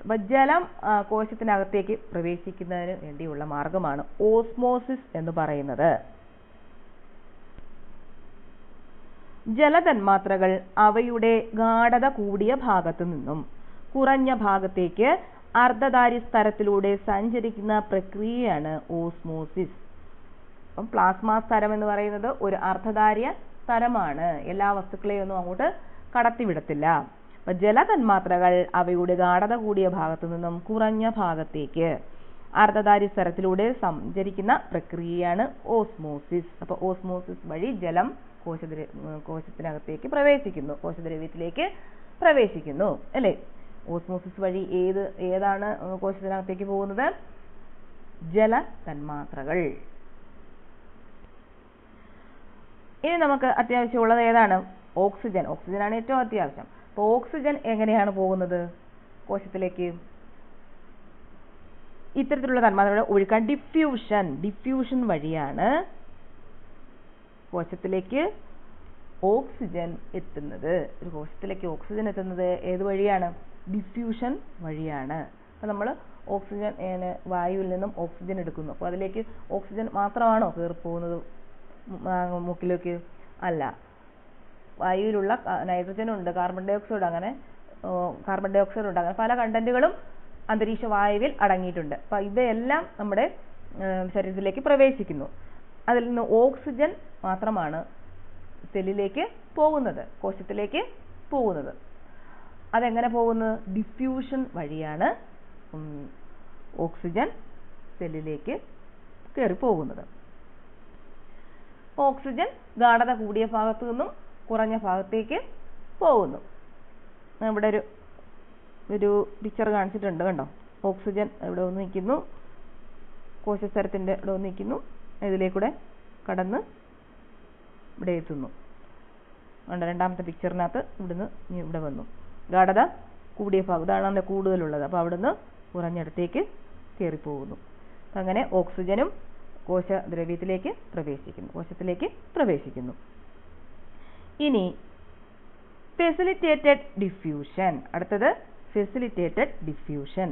Speaker 1: അപ്പം ജലം കോശത്തിനകത്തേക്ക് പ്രവേശിക്കുന്നതിന് വേണ്ടിയുള്ള മാർഗമാണ് ഓസ്മോസിസ് എന്ന് പറയുന്നത്. ജലതന്മാത്രകൾ അവയുടെ ഗാഢത കൂടിയ ഭാഗത്തു നിന്നും കുറഞ്ഞ ഭാഗത്തേക്ക് അർദ്ധധാരി സ്തരത്തിലൂടെ സഞ്ചരിക്കുന്ന പ്രക്രിയയാണ് ഓസ്മോസിസ്. അപ്പം പ്ലാസ്മാസ്തരം എന്ന് പറയുന്നത് ഒരു അർദ്ധധാരിയ സ്തരമാണ്. എല്ലാ വസ്തുക്കളെയും ഒന്നും അങ്ങോട്ട് കടത്തിവിടത്തില്ല. അപ്പൊ ജലതന്മാത്രകൾ അവയുടെ ഗാഢത കൂടിയ ഭാഗത്തു നിന്നും കുറഞ്ഞ ഭാഗത്തേക്ക് അർദ്ധധാരി സ്തരത്തിലൂടെ സഞ്ചരിക്കുന്ന പ്രക്രിയയാണ് ഓസ്മോസിസ്. അപ്പൊ ഓസ്മോസിസ് വഴി ജലം കോശത്തിനകത്തേക്ക് പ്രവേശിക്കുന്നു, കോശദ്രവ്യത്തിലേക്ക് പ്രവേശിക്കുന്നു അല്ലേ? ഓസ്മോസിസ് വഴി ഏതാണ് കോശത്തിനകത്തേക്ക് പോകുന്നത്? ജലതന്മാത്രകൾ. ഇനി നമുക്ക് അത്യാവശ്യമുള്ളത് ഏതാണ്? ഓക്സിജൻ. ഓക്സിജനാണ് ഏറ്റവും അത്യാവശ്യം. അപ്പോൾ ഓക്സിജൻ എങ്ങനെയാണ് പോകുന്നത് കോശത്തിലേക്ക്? ഇത്തരത്തിലുള്ള തന്മാത്രകളെ ഒഴുക്കാൻ ഡിഫ്യൂഷൻ വഴിയാണ് കോശത്തിലേക്ക് ഓക്സിജൻ എത്തുന്നത്. ഒരു കോശത്തിലേക്ക് ഓക്സിജൻ എത്തുന്നത് ഏത് വഴിയാണ്? ഡിഫ്യൂഷൻ വഴിയാണ്. അപ്പം നമ്മൾ ഓക്സിജൻ വായുവിൽ നിന്നും ഓക്സിജൻ എടുക്കുന്നു. അപ്പോൾ അതിലേക്ക് ഓക്സിജൻ മാത്രമാണോ കയറിപ്പോകുന്നത് മൂക്കിലേക്ക്? അല്ല. വായുവിലുള്ള നൈട്രജൻ ഉണ്ട്, കാർബൺ ഡൈ ഓക്സൈഡ് ഉണ്ട്, അങ്ങനെ പല കണ്ടന്റുകളും അന്തരീക്ഷ വായുവിൽ അടങ്ങിയിട്ടുണ്ട്. അപ്പം ഇവയെല്ലാം നമ്മുടെ ശരീരത്തിലേക്ക് പ്രവേശിക്കുന്നു. അതിൽ നിന്ന് ഓക്സിജൻ മാത്രമാണ് സെല്ലിലേക്ക് പോകുന്നത്, കോശത്തിലേക്ക് പോകുന്നത്. അതെങ്ങനെ പോകുന്നത്? ഡിഫ്യൂഷൻ വഴിയാണ് ഓക്സിജൻ സെല്ലിലേക്ക് കയറി പോകുന്നത്. ഓക്സിജൻ ഗാഢത കൂടിയ ഭാഗത്തു നിന്നും കുറഞ്ഞ ഭാഗത്തേക്ക് പോകുന്നു. ഇവിടെ ഒരു പിക്ചർ കാണിച്ചിട്ടുണ്ട്, കണ്ടോ? ഓക്സിജൻ ഇവിടെ ഒന്ന് നിൽക്കുന്നു, കോശസ്തരത്തിൻ്റെ ഇവിടെ ഒന്ന് നിൽക്കുന്നു, ഇതിലേക്കൂടെ കടന്ന് ഇവിടെ എത്തുന്നു. രണ്ടാമത്തെ പിക്ചറിനകത്ത് ഇവിടെ വന്നു. ഗാഢത കൂടിയ ഭാഗം, ഇതാണ് അതിൻ്റെ കൂടുതലുള്ളത്. അപ്പോൾ അവിടുന്ന് കുറഞ്ഞിടത്തേക്ക് കയറിപ്പോകുന്നു. അപ്പം അങ്ങനെ ഓക്സിജനും കോശത്തിലേക്ക് പ്രവേശിക്കുന്നു. ഇനി ഫെസിലിറ്റേറ്റഡ് ഡിഫ്യൂഷൻ. അടുത്തത് ഫെസിലിറ്റേറ്റഡ് ഡിഫ്യൂഷൻ.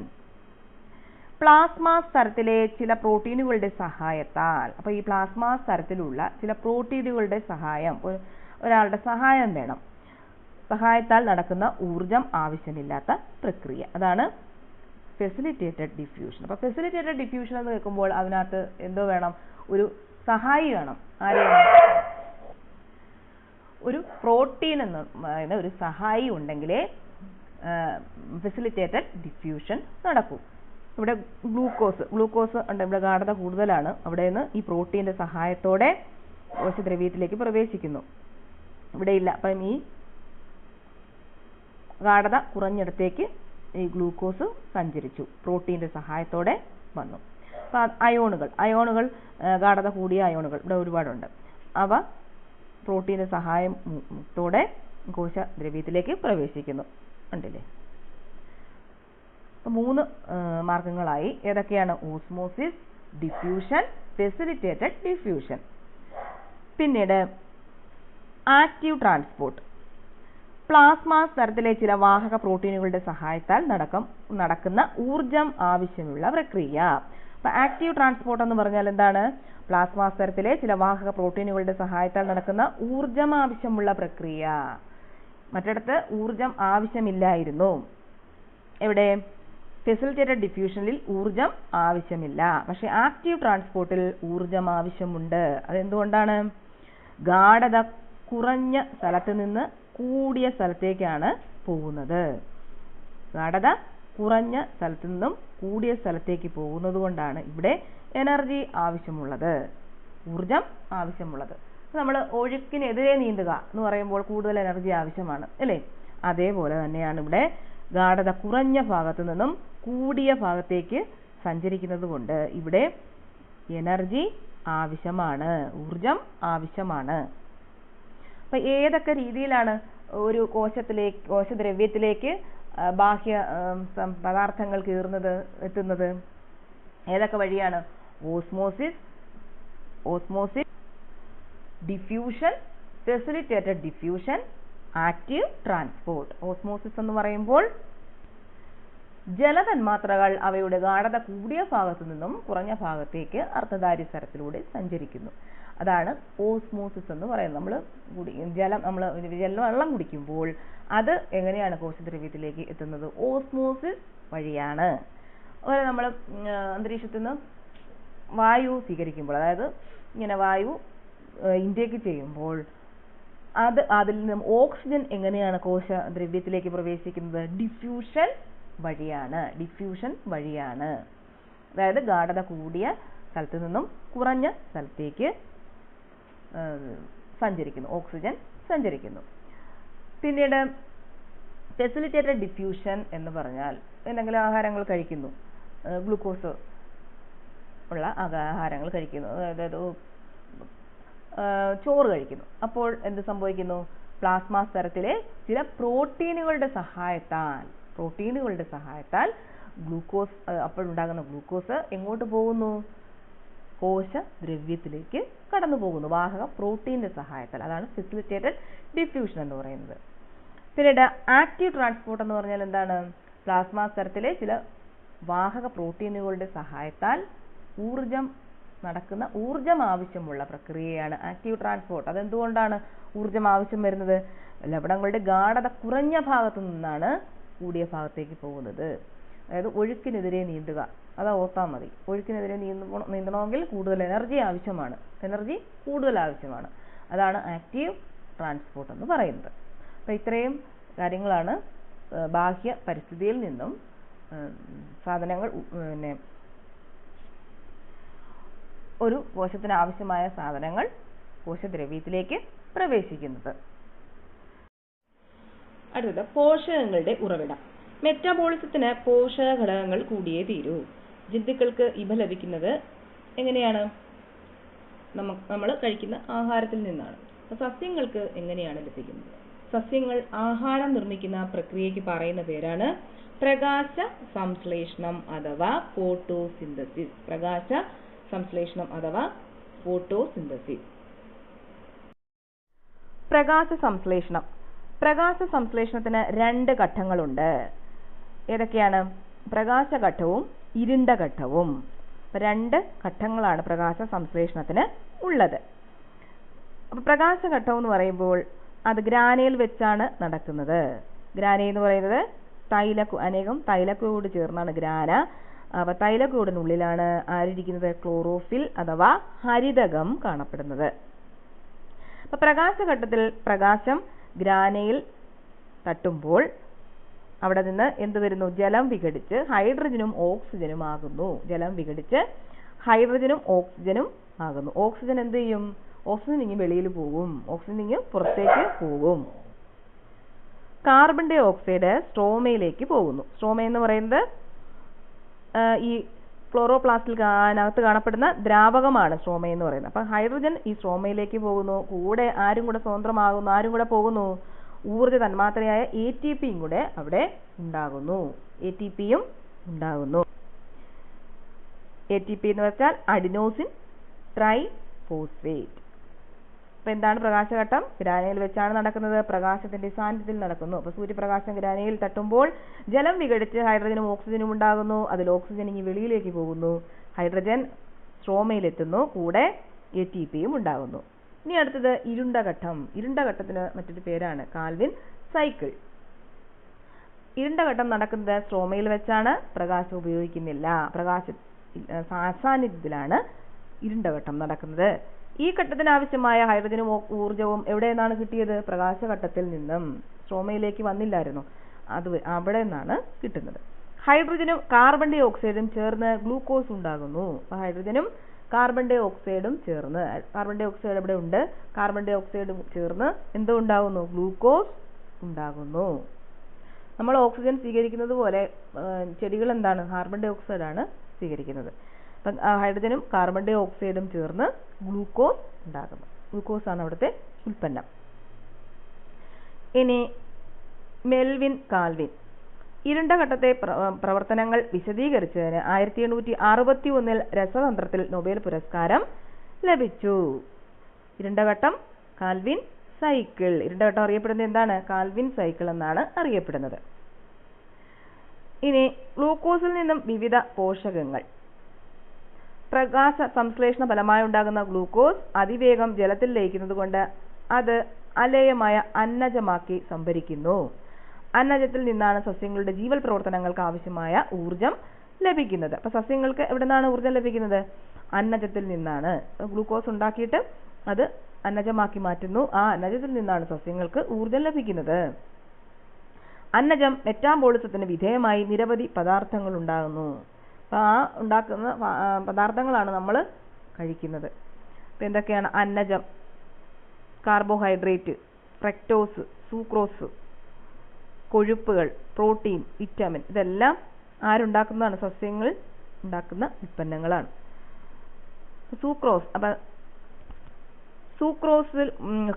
Speaker 1: പ്ലാസ്മ സ്തരത്തിലെ ചില പ്രോട്ടീനുകളുടെ സഹായത്താൽ, അപ്പോൾ ഈ പ്ലാസ്മ സ്തരത്തിലുള്ള ചില പ്രോട്ടീനുകളുടെ സഹായം, ഒരാളുടെ സഹായം വേണം, സഹായത്താൽ നടക്കുന്ന ഊർജം ആവശ്യമില്ലാത്ത പ്രക്രിയ, അതാണ് ഫെസിലിറ്റേറ്റഡ് ഡിഫ്യൂഷൻ. അപ്പോൾ ഫെസിലിറ്റേറ്റഡ് ഡിഫ്യൂഷൻ എന്ന് കേൾക്കുമ്പോൾ അതിനകത്ത് എന്തോ വേണം? ഒരു സഹായി വേണം. ആരെയാണ്? ഒരു പ്രോട്ടീൻ എന്ന് പറയുന്ന ഒരു സഹായി ഉണ്ടെങ്കിലേ ഫെസിലിറ്റേറ്റഡ് ഡിഫ്യൂഷൻ നടക്കൂ. ഇവിടെ ഗ്ലൂക്കോസ് ഉണ്ട്, ഇവിടെ ഗാഢത കൂടുതലാണ്, അവിടെ നിന്ന് ഈ പ്രോട്ടീൻ്റെ സഹായത്തോടെ കോശദ്രവ്യത്തിലേക്ക് പ്രവേശിക്കുന്നു. ഇവിടെ ഇല്ല. അപ്പം ഈ ഗാഢത കുറഞ്ഞിടത്തേക്ക് ഈ ഗ്ലൂക്കോസ് സഞ്ചരിച്ചു, പ്രോട്ടീൻ്റെ സഹായത്തോടെ വന്നു. അപ്പം അയോണുകൾ ഗാഢത കൂടിയ അയോണുകൾ ഇവിടെ ഒരുപാടുണ്ട്. അവ പ്രോട്ടീൻ്റെ സഹായത്തോടെ കോശദ്രവ്യത്തിലേക്ക് പ്രവേശിക്കുന്നു. ഉണ്ടല്ലേ? അപ്പം 3 മാർഗങ്ങളായി. ഏതൊക്കെയാണ്? Osmosis, diffusion, facilitated diffusion. പിന്നീട് ആക്റ്റീവ് ട്രാൻസ്പോർട്ട്. പ്ലാസ്മ സ്തരത്തിലെ ചില വാഹക പ്രോട്ടീനുകളുടെ സഹായത്താൽ നടക്കുന്ന ഊർജം ആവശ്യമുള്ള പ്രക്രിയ. അപ്പം ആക്റ്റീവ് ട്രാൻസ്പോർട്ട് എന്ന് പറഞ്ഞാൽ എന്താണ്? പ്ലാസ്മ സ്തരത്തിലെ ചില വാഹക പ്രോട്ടീനുകളുടെ സഹായത്താൽ നടക്കുന്ന ഊർജം ആവശ്യമുള്ള പ്രക്രിയ. മറ്റിടത്ത് ഊർജം ആവശ്യമില്ലായിരുന്നു. എവിടെ? ഫെസിലിറ്റേറ്റഡ് ഡിഫ്യൂഷനിൽ ഊർജം ആവശ്യമില്ല. പക്ഷെ ആക്റ്റീവ് ട്രാൻസ്പോർട്ടിൽ ഊർജം ആവശ്യമുണ്ട്. അതെന്തുകൊണ്ടാണ്? ഗാഢത കുറഞ്ഞ സ്ഥലത്ത് നിന്ന് കൂടിയ സ്ഥലത്തേക്കാണ് പോകുന്നത്. ഗാഢത കുറഞ്ഞ സ്ഥലത്തു നിന്നും കൂടിയ സ്ഥലത്തേക്ക് പോകുന്നത് കൊണ്ടാണ് ഇവിടെ എനർജി ആവശ്യമുള്ളത്, ഊർജം ആവശ്യമുള്ളത്. നമ്മൾ ഒഴുക്കിനെതിരെ നീന്തുക എന്ന് പറയുമ്പോൾ കൂടുതൽ എനർജി ആവശ്യമാണ്, അല്ലേ? അതേപോലെ തന്നെയാണ് ഇവിടെ ഗാഢത കുറഞ്ഞ ഭാഗത്തു നിന്നും കൂടിയ ഭാഗത്തേക്ക് സഞ്ചരിക്കുന്നത് കൊണ്ട് ഇവിടെ എനർജി ആവശ്യമാണ്, ഊർജം ആവശ്യമാണ്. അപ്പം ഏതൊക്കെ രീതിയിലാണ് ഒരു കോശദ്രവ്യത്തിലേക്ക് ബാഹ്യ പദാർത്ഥങ്ങൾ എത്തുന്നത്? ഏതൊക്കെ വഴിയാണ്? Osmosis, diffusion, facilitated diffusion, active transport. Osmosis എന്ന് പറയുമ്പോൾ ജലതന്മാത്രകൾ അവയുടെ ഗാഢത കൂടിയ ഭാഗത്തു നിന്നും കുറഞ്ഞ ഭാഗത്തേക്ക് അർദ്ധധാര്യസ്തരത്തിലൂടെ സഞ്ചരിക്കുന്നു. അതാണ് ഓസ്മോസിസ് എന്ന് പറയുന്നത്. വെള്ളം കുടിക്കുമ്പോൾ അത് എങ്ങനെയാണ് കോശദ്രവ്യത്തിലേക്ക് എത്തുന്നത്? ഓസ്മോസിസ് വഴിയാണ്. അതുപോലെ നമ്മൾ അന്തരീക്ഷത്തിൽ നിന്ന് വായു സ്വീകരിക്കുമ്പോൾ, അതായത് ഇങ്ങനെ വായു ഇൻടേക്ക് ചെയ്യുമ്പോൾ അതിൽ നിന്നും ഓക്സിജൻ എങ്ങനെയാണ് കോശദ്രവ്യത്തിലേക്ക് പ്രവേശിക്കുന്നത്? ഡിഫ്യൂഷൻ വഴിയാണ്. അതായത് ഗാഢത കൂടിയ സ്ഥലത്തു നിന്നും കുറഞ്ഞ സ്ഥലത്തേക്ക് ഓക്സിജൻ സഞ്ചരിക്കുന്നു. പിന്നീട് ഫെസിലിറ്റേറ്റഡ് ഡിഫ്യൂഷൻ എന്ന് പറഞ്ഞാൽ എന്തെങ്കിലും ആഹാരങ്ങൾ കഴിക്കുന്നു, ഗ്ലൂക്കോസ് ഉള്ള ആഹാരങ്ങൾ കഴിക്കുന്നു, അതായത് ചോറ് കഴിക്കുന്നു. അപ്പോൾ എന്ത് സംഭവിക്കുന്നു? പ്ലാസ്മ സ്തരത്തിലെ ചില പ്രോട്ടീനുകളുടെ സഹായത്താൽ ഗ്ലൂക്കോസ്, അപ്പോഴുണ്ടാകുന്ന ഗ്ലൂക്കോസ് എങ്ങോട്ട് പോകുന്നു? കോശദ്രവ്യത്തിലേക്ക് കടന്നു പോകുന്നു, വാഹക പ്രോട്ടീൻ്റെ സഹായത്താൽ. അതാണ് ഫെസിലിറ്റേറ്റഡ് ഡിഫ്യൂഷൻ എന്ന് പറയുന്നത്. പിന്നീട് ആക്റ്റീവ് ട്രാൻസ്പോർട്ട് എന്ന് പറഞ്ഞാൽ എന്താണ്? പ്ലാസ്മ സ്തരത്തിലെ ചില വാഹക പ്രോട്ടീനുകളുടെ സഹായത്താൽ ഊർജം ആവശ്യമുള്ള പ്രക്രിയയാണ് ആക്റ്റീവ് ട്രാൻസ്പോർട്ട്. അതെന്തുകൊണ്ടാണ് ഊർജം ആവശ്യം വരുന്നത്? ലവണങ്ങളുടെ ഗാഢത കുറഞ്ഞ ഭാഗത്തു നിന്നാണ് കൂടിയ ഭാഗത്തേക്ക് പോകുന്നത്. അതായത് ഒഴുക്കിനെതിരെ നീന്തുക, അത് ഓർത്താൽ മതി. ഒഴുക്കിനെതിരെ നീന്തണമെങ്കിൽ കൂടുതൽ എനർജി ആവശ്യമാണ്. അതാണ് ആക്റ്റീവ് ട്രാൻസ്പോർട്ട് എന്ന് പറയുന്നത്. അപ്പോൾ ഇത്രയും കാര്യങ്ങളാണ് ബാഹ്യ പരിസ്ഥിതിയിൽ നിന്നും സാധനങ്ങൾ, ഒരു കോശത്തിന് ആവശ്യമായ സാധനങ്ങൾ കോശദ്രവ്യത്തിലേക്ക് പ്രവേശിക്കുന്നത്. അടുത്തത് പോഷകങ്ങളുടെ ഉറവിടം. മെറ്റാബോളിസത്തിന് പോഷക ഘടകങ്ങൾ കൂടിയേ തീരൂ. ജന്തുക്കൾക്ക് ഇവ ലഭിക്കുന്നത് എങ്ങനെയാണ്? നമ്മൾ കഴിക്കുന്ന ആഹാരത്തിൽ നിന്നാണ്. സസ്യങ്ങൾക്ക് എങ്ങനെയാണ് ലഭിക്കുന്നത്? സസ്യങ്ങൾ ആഹാരം നിർമ്മിക്കുന്ന പ്രക്രിയയ്ക്ക് പറയുന്ന പേരാണ് പ്രകാശ സംശ്ലേഷണം അഥവാ ഫോട്ടോസിന്തസിസ്. പ്രകാശ സംശ്ലേഷണം അഥവാ ഫോട്ടോസിന്തസിസ്. പ്രകാശ സംശ്ലേഷണം. പ്രകാശ സംശ്ലേഷണത്തിന് 2 ഘട്ടങ്ങളുണ്ട്. ഏതൊക്കെയാണ്? പ്രകാശഘട്ടവും ഇരുണ്ട ഘട്ടവും. 2 ഘട്ടങ്ങളാണ് പ്രകാശ സംശ്ലേഷണത്തിന് ഉള്ളത്. അപ്പോൾ പ്രകാശഘട്ടം എന്ന് പറയുമ്പോൾ അത് ഗ്രാനയിൽ വെച്ചാണ് നടക്കുന്നത്. ഗ്രാന എന്ന് പറയുന്നത് അനേകം തൈലക്കൂട് ചേർന്നാണ് ഗ്രാന. അപ്പോൾ തൈലക്കൂടിനുള്ളിലാണ് ആരിയിരിക്കുന്നത്? ക്ലോറോഫിൽ അഥവാ ഹരിതകം കാണപ്പെടുന്നത്. അപ്പോൾ പ്രകാശഘട്ടത്തിൽ പ്രകാശം ഗ്രാനയിൽ തട്ടുമ്പോൾ അവിടെ നിന്ന് എന്ത് വരുന്നു? ജലം വിഘടിച്ച് ഹൈഡ്രജനും ഓക്സിജനും ആകുന്നു. ജലം വിഘടിച്ച് ഹൈഡ്രജനും ഓക്സിജനും ആകുന്നു. ഓക്സിജൻ എന്ത് ചെയ്യും? ഓക്സിജൻ ഇങ്ങ് വെളിയിൽ പോകും. ഓക്സിജൻ ഇങ്ങ് പുറത്തേക്ക് പോകും. കാർബൺ ഡൈ ഓക്സൈഡ് സ്ട്രോമയിലേക്ക് പോകുന്നു. സ്ട്രോമ എന്ന് പറയുന്നത് ഈ ക്ലോറോപ്ലാസ്റ്റിൽ അതിനകത്ത് കാണപ്പെടുന്ന ദ്രാവകമാണ് സ്ട്രോമ എന്ന് പറയുന്നത്. അപ്പം ഹൈഡ്രജൻ ഈ സ്ട്രോമയിലേക്ക് പോകുന്നു. കൂടെ ആരും കൂടെ സ്വതന്ത്രമാകുന്നു. ആരും കൂടെ പോകുന്നു? ഊർജ്ജ തന്മാത്രയായ ATPയും കൂടെ അവിടെ ഉണ്ടാകുന്നു. ATPയും ഉണ്ടാകുന്നു. ATP എന്ന് വെച്ചാൽ അഡിനോസിൻ ട്രൈഫോസ്ഫേറ്റ്. അപ്പൊ എന്താണ് പ്രകാശഘട്ടം? ഗ്രാനയിൽ വെച്ചാണ് നടക്കുന്നത്. പ്രകാശത്തിന്റെ സാന്നിധ്യത്തിൽ നടക്കുന്നു. അപ്പൊ സൂര്യപ്രകാശം ഗ്രാനയിൽ തട്ടുമ്പോൾ ജലം വിഘടിച്ച് ഹൈഡ്രജനും ഓക്സിജനും ഉണ്ടാകുന്നു. അതിൽ ഓക്സിജൻ ഇനി വെളിയിലേക്ക് പോകുന്നു. ഹൈഡ്രജൻ സ്ട്രോമയിലെത്തുന്നു. കൂടെ ATPയും ഉണ്ടാകുന്നു. ഇനി അടുത്തത് ഇരുണ്ട ഘട്ടം. ഇരുണ്ട ഘട്ടത്തിന് മറ്റൊരു പേരാണ് കാൽവിൻ സൈക്കിൾ. ഇരുണ്ട ഘട്ടം നടക്കുന്നത് സ്ട്രോമയിൽ വെച്ചാണ്. പ്രകാശം ഉപയോഗിക്കുന്നില്ല. പ്രകാശ സാന്നിധ്യത്തിലാണ് ഇരുണ്ട ഘട്ടം നടക്കുന്നത്. ഈ ഘട്ടത്തിന് ആവശ്യമായ ഹൈഡ്രജനും ഊർജവും എവിടെ നിന്നാണ് കിട്ടിയത്? പ്രകാശഘട്ടത്തിൽ നിന്നും. സ്ട്രോമയിലേക്ക് വന്നില്ലായിരുന്നു, അത് അവിടെ നിന്നാണ് കിട്ടുന്നത്. ഹൈഡ്രജനും കാർബൺ ഡൈ ഓക്സൈഡും ചേർന്ന് ഗ്ലൂക്കോസ് ഉണ്ടാകുന്നു. അപ്പോൾ ഹൈഡ്രജനും കാർബൺ ഡൈ ഓക്സൈഡും ചേർന്ന്, കാർബൺ ഡൈ ഓക്സൈഡ് ഇവിടെ ഉണ്ട്, കാർബൺ ഡൈ ഓക്സൈഡും ചേർന്ന് എന്തോ ഉണ്ടാകുന്നു? ഗ്ലൂക്കോസ് ഉണ്ടാകുന്നു. നമ്മൾ ഓക്സിജൻ സ്വീകരിക്കുന്നത് പോലെ ചെടികൾ എന്താണ്? കാർബൺ ഡൈ ഓക്സൈഡാണ് സ്വീകരിക്കുന്നത്. അപ്പം ഹൈഡ്രജനും കാർബൺ ഡൈ ഓക്സൈഡും ചേർന്ന് ഗ്ലൂക്കോസ് ഉണ്ടാകുന്നു. ഗ്ലൂക്കോസ് ആണ് അവിടുത്തെ ഉൽപ്പന്നം. ഇനി മെൽവിൻ കാൽവിൻ ഇരുണ്ട ഘട്ടത്തെ പ്രവർത്തനങ്ങൾ വിശദീകരിച്ചതിന് 1861 രസതന്ത്രത്തിൽ നൊബേൽ പുരസ്കാരം ലഭിച്ചു. ഇരുണ്ട ഘട്ടം കാൽവിൻ സൈക്കിൾ. ഇരുണ്ട ഘട്ടം അറിയപ്പെടുന്നത് എന്താണ്? കാൽവിൻ സൈക്കിൾ എന്നാണ് അറിയപ്പെടുന്നത്. ഇനി ഗ്ലൂക്കോസിൽ നിന്നും വിവിധ പോഷകങ്ങൾ. പ്രകാശ സംശ്ലേഷണ ഫലമായി ഉണ്ടാകുന്ന ഗ്ലൂക്കോസ് അതിവേഗം ജലത്തിൽ ലയിക്കുന്നത് കൊണ്ട് അത് അലേയമായ അന്നജമാക്കി സംഭരിക്കുന്നു. അന്നജത്തിൽ നിന്നാണ് സസ്യങ്ങളുടെ ജീവൽ പ്രവർത്തനങ്ങൾക്ക് ആവശ്യമായ ഊർജം ലഭിക്കുന്നത്. അപ്പൊ സസ്യങ്ങൾക്ക് എവിടെ നിന്നാണ് ഊർജം ലഭിക്കുന്നത്? അന്നജത്തിൽ നിന്നാണ്. ഗ്ലൂക്കോസ് ഉണ്ടാക്കിയിട്ട് അത് അന്നജമാക്കി മാറ്റുന്നു. ആ അന്നജത്തിൽ നിന്നാണ് സസ്യങ്ങൾക്ക് ഊർജം ലഭിക്കുന്നത്. അന്നജം മെറ്റാബോളിസത്തിന് വിധേയമായി നിരവധി പദാർത്ഥങ്ങൾ ഉണ്ടാകുന്നു. അപ്പൊ ആ ഉണ്ടാക്കുന്ന പദാർത്ഥങ്ങളാണ് നമ്മൾ കഴിക്കുന്നത്. ഇപ്പൊ എന്തൊക്കെയാണ്? അന്നജം, കാർബോഹൈഡ്രേറ്റ്, ഫ്രക്ടോസ്, സൂക്രോസ്, കൊഴുപ്പുകൾ, പ്രോട്ടീൻ, വിറ്റാമിൻ, ഇതെല്ലാം ആരുണ്ടാക്കുന്നതാണ്? സസ്യങ്ങൾ ഉണ്ടാക്കുന്ന ഉൽപ്പന്നങ്ങളാണ്. സൂക്രോസ്. അപ്പൊ സൂക്രോസിൽ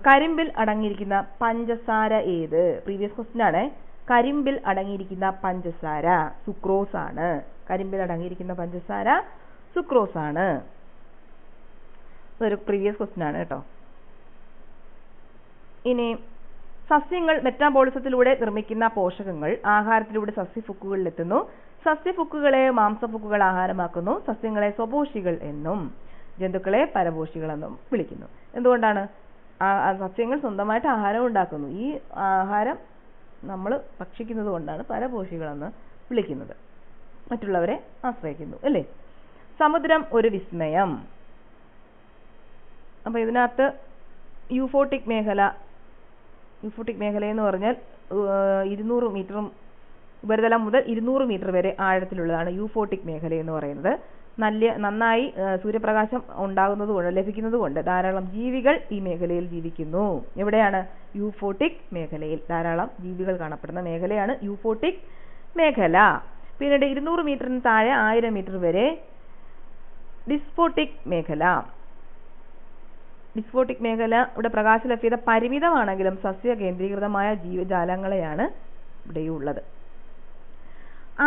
Speaker 1: കരിമ്പിൽ അടങ്ങിയിരിക്കുന്ന പഞ്ചസാര ഏത്? പ്രീവിയസ് ക്വസ്റ്റ്യൻ ആണ്. കരിമ്പിൽ അടങ്ങിയിരിക്കുന്ന പഞ്ചസാര സുക്രോസ് ആണ്. കരിമ്പിൽ അടങ്ങിയിരിക്കുന്ന പഞ്ചസാര സുക്രോസ് ആണ്. ഇതൊരു പ്രീവിയസ് ക്വസ്റ്റ്യൻ ആണ് കേട്ടോ. ഇനി സസ്യങ്ങൾ മെറ്റാബോളിസത്തിലൂടെ നിർമ്മിക്കുന്ന പോഷകങ്ങൾ ആഹാരത്തിലൂടെ സസ്യഫുക്കുകളിലെത്തുന്നു. സസ്യഫുക്കുകളെ മാംസഫുക്കുകൾ ആഹാരമാക്കുന്നു. സസ്യങ്ങളെ സ്വപോഷികൾ എന്നും ജന്തുക്കളെ പരപോഷികൾ എന്നും വിളിക്കുന്നു. എന്തുകൊണ്ടാണ്? സസ്യങ്ങൾ സ്വന്തമായിട്ട് ആഹാരം ഉണ്ടാക്കുന്നു. ഈ ആഹാരം നമ്മൾ ഭക്ഷിക്കുന്നത് കൊണ്ടാണ് പരപോഷികളെന്ന് വിളിക്കുന്നത്. മറ്റുള്ളവരെ ആശ്രയിക്കുന്നു അല്ലേ? സമുദ്രം ഒരു വിസ്മയം. അപ്പൊ ഇതിനകത്ത് യൂഫോട്ടിക് മേഖല എന്ന് പറഞ്ഞാൽ 200 മീറ്ററും ഉപരിതലം മുതൽ 200 മീറ്റർ വരെ ആഴത്തിലുള്ളതാണ് യൂഫോട്ടിക് മേഖല എന്ന് പറയുന്നത്. നന്നായി സൂര്യപ്രകാശം ലഭിക്കുന്നത് കൊണ്ട് ധാരാളം ജീവികൾ ഈ മേഖലയിൽ ജീവിക്കുന്നു. എവിടെയാണ്? യൂഫോട്ടിക് മേഖലയിൽ ധാരാളം ജീവികൾ കാണപ്പെടുന്ന മേഖലയാണ് യൂഫോട്ടിക് മേഖല. പിന്നീട് 200 മീറ്ററിന് താഴെ 1000 മീറ്റർ വരെ ഡിസ്ഫോട്ടിക് മേഖല. ഡിസ്ഫോട്ടിക് മേഖല ഇവിടെ പ്രകാശ ലഭ്യത പരിമിതമാണെങ്കിലും സസ്യ കേന്ദ്രീകൃതമായ ജീവജാലങ്ങളെയാണ് ഇവിടെയുള്ളത്.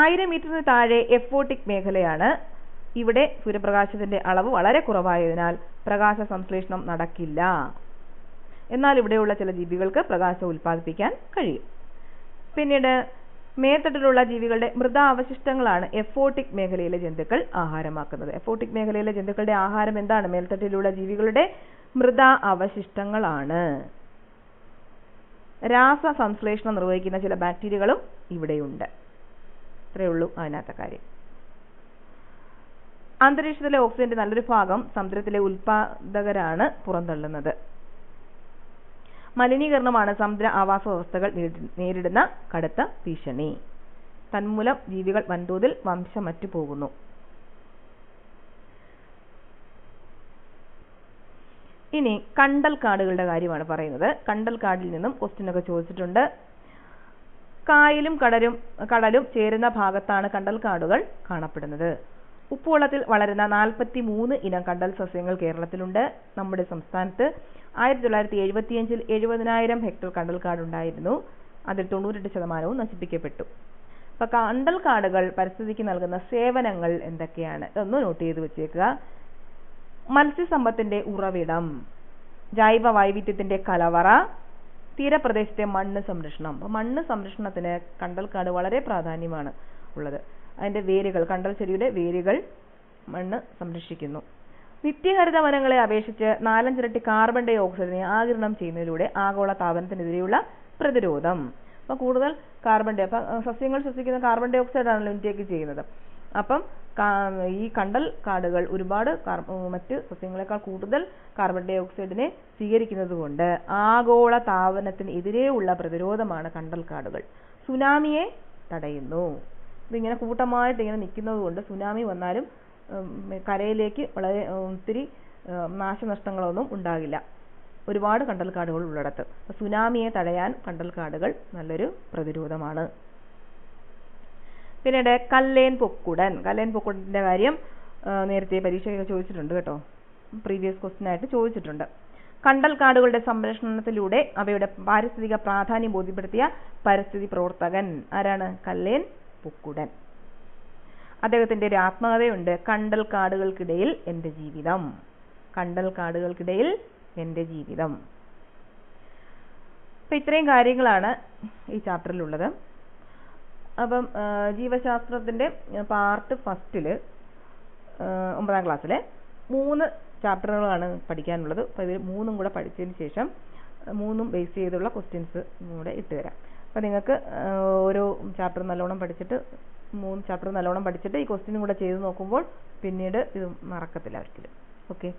Speaker 1: 1000 മീറ്ററിന് താഴെ എഫോട്ടിക് മേഖലയാണ്. ഇവിടെ സൂര്യപ്രകാശത്തിന്റെ അളവ് വളരെ കുറവായതിനാൽ പ്രകാശ സംശ്ലേഷണം നടക്കില്ല. എന്നാൽ ഇവിടെയുള്ള ചില ജീവികൾക്ക് പ്രകാശം ഉൽപ്പാദിപ്പിക്കാൻ കഴിയും. പിന്നീട് മേൽത്തട്ടിലുള്ള ജീവികളുടെ മൃതാവശിഷ്ടങ്ങളാണ് എഫോട്ടിക് മേഖലയിലെ ജന്തുക്കൾ ആഹാരമാക്കുന്നത്. എഫോട്ടിക് മേഖലയിലെ ജന്തുക്കളുടെ ആഹാരം എന്താണ്? മേൽത്തട്ടിലുള്ള ജീവികളുടെ മൃത അവശിഷ്ടങ്ങളാണ്. രാസ സംശ്ലേഷണം നിർവഹിക്കുന്ന ചില ബാക്ടീരിയകളും ഇവിടെയുണ്ട്. ഇത്രയേ ഉള്ളൂ അതിനകത്തെ കാര്യം. അന്തരീക്ഷത്തിലെ ഓക്സിജന്റെ നല്ലൊരു ഭാഗം സമുദ്രത്തിലെ ഉൽപാദകരാണ് പുറന്തള്ളുന്നത്. മലിനീകരണമാണ് സമുദ്ര ആവാസ വ്യവസ്ഥകൾ നേരിടുന്ന കടുത്ത ഭീഷണി. തന്മൂലം ജീവികൾ വൻതോതിൽ വംശമറ്റു പോകുന്നു. ഇനി കണ്ടൽ കാടുകളുടെ കാര്യമാണ് പറയുന്നത്. കണ്ടൽ കാടിൽ നിന്നും ക്വസ്റ്റ്യനൊക്കെ ചോദിച്ചിട്ടുണ്ട്. കായലും കടലും ചേരുന്ന ഭാഗത്താണ് കണ്ടൽ കാടുകൾ കാണപ്പെടുന്നത്. ഉപ്പുവെള്ളത്തിൽ വളരുന്ന 43 ഇനം കണ്ടൽ സസ്യങ്ങൾ കേരളത്തിലുണ്ട്. നമ്മുടെ സംസ്ഥാനത്ത് 1975-ൽ 70,000 ഹെക്ടർ കണ്ടൽ കാടുണ്ടായിരുന്നു. അതിൽ 98% നശിപ്പിക്കപ്പെട്ടു. അപ്പൊ കണ്ടൽ കാടുകൾ പരിസ്ഥിതിക്ക് നൽകുന്ന സേവനങ്ങൾ എന്തൊക്കെയാണ്? ഇതൊന്ന് നോട്ട് ചെയ്ത് വെച്ചേക്കുക. മത്സ്യസമ്പത്തിന്റെ ഉറവിടം, ജൈവ വൈവിധ്യത്തിന്റെ കലവറ, തീരപ്രദേശത്തെ മണ്ണ് സംരക്ഷണം. അപ്പൊ മണ്ണ് സംരക്ഷണത്തിന് കണ്ടൽക്കാട് വളരെ പ്രാധാന്യമാണ് ഉള്ളത്. അതിന്റെ വേരുകൾ, കണ്ടൽ ചെടിയുടെ വേരുകൾ മണ്ണ് സംരക്ഷിക്കുന്നു. നിത്യഹരിത വനങ്ങളെ അപേക്ഷിച്ച് 4-5 ഇരട്ടി കാർബൺ ഡൈ ഓക്സൈഡിനെ ആഗിരണം ചെയ്യുന്നതിലൂടെ ആഗോള താപനത്തിനെതിരെയുള്ള പ്രതിരോധം. അപ്പൊ കൂടുതൽ കാർബൺ ഡൈ, സസ്യങ്ങൾ ശ്വസിക്കുന്ന കാർബൺ ഡൈ ഓക്സൈഡ് ആണല്ലോ ഇൻടേക്ക് ചെയ്യുന്നത്. അപ്പം ഈ കണ്ടൽ കാടുകൾ ഒരുപാട് മറ്റ് സസ്യങ്ങളെക്കാൾ കൂടുതൽ കാർബൺ ഡൈ ഓക്സൈഡിനെ സ്വീകരിക്കുന്നത് കൊണ്ട് ആഗോള താപനത്തിനെതിരെയുള്ള പ്രതിരോധമാണ് കണ്ടൽ കാടുകൾ. സുനാമിയെ തടയുന്നു. ഇതിങ്ങനെ കൂട്ടമായിട്ട് ഇങ്ങനെ നിൽക്കുന്നത് കൊണ്ട് സുനാമി വന്നാലും കരയിലേക്ക് വളരെ ഒത്തിരി നാശനഷ്ടങ്ങളൊന്നും ഉണ്ടാകില്ല, ഒരുപാട് കണ്ടൽക്കാടുകൾ ഉള്ളിടത്ത്. സുനാമിയെ തടയാൻ കണ്ടൽക്കാടുകൾ നല്ലൊരു പ്രതിരോധമാണ്. പിന്നീട് കല്ലേൻ പൊക്കുടന്റെ കാര്യം നേരത്തെ പരീക്ഷയൊക്കെ ചോദിച്ചിട്ടുണ്ട് കേട്ടോ, പ്രീവിയസ് ക്വസ്റ്റ്യൻ ആയിട്ട് ചോദിച്ചിട്ടുണ്ട്. കണ്ടൽക്കാടുകളുടെ സംരക്ഷണത്തിലൂടെ അവയുടെ പാരിസ്ഥിതിക പ്രാധാന്യം ബോധ്യപ്പെടുത്തിയ പരിസ്ഥിതി പ്രവർത്തകൻ ആരാണ്? കല്ലേൻ പൊക്കുടൻ. അദ്ദേഹത്തിന്റെ ഒരു ആത്മകഥയുണ്ട്, കണ്ടൽക്കാടുകൾക്കിടയിൽ എന്റെ ജീവിതം. കണ്ടൽക്കാടുകൾക്കിടയിൽ എന്റെ ജീവിതം. അപ്പൊ ഇത്രയും കാര്യങ്ങളാണ് ഈ ചാപ്റ്ററിലുള്ളത്. അപ്പം ജീവശാസ്ത്രത്തിന്റെ പാർട്ട് ഫസ്റ്റില് 9ാം ക്ലാസ്സിലെ 3 ചാപ്റ്ററുകളാണ് പഠിക്കാനുള്ളത്. അപ്പോൾ ഇതിൽ 3ഉം കൂടെ പഠിച്ചതിന് ശേഷം 3ഉം ബേസ് ചെയ്തുള്ള ക്വസ്റ്റ്യൻസ് കൂടെ ഇട്ടുതരാം. അപ്പോൾ നിങ്ങൾക്ക് ഓരോ ചാപ്റ്റർ നല്ലോണം പഠിച്ചിട്ട് 3 ചാപ്റ്റർ നല്ലോണം പഠിച്ചിട്ട് ഈ ക്വസ്റ്റ്യനും കൂടെ ചെയ്ത് നോക്കുമ്പോൾ പിന്നീട് ഇത് മറക്കത്തില്ല ഒരിക്കലും. ഓക്കെ.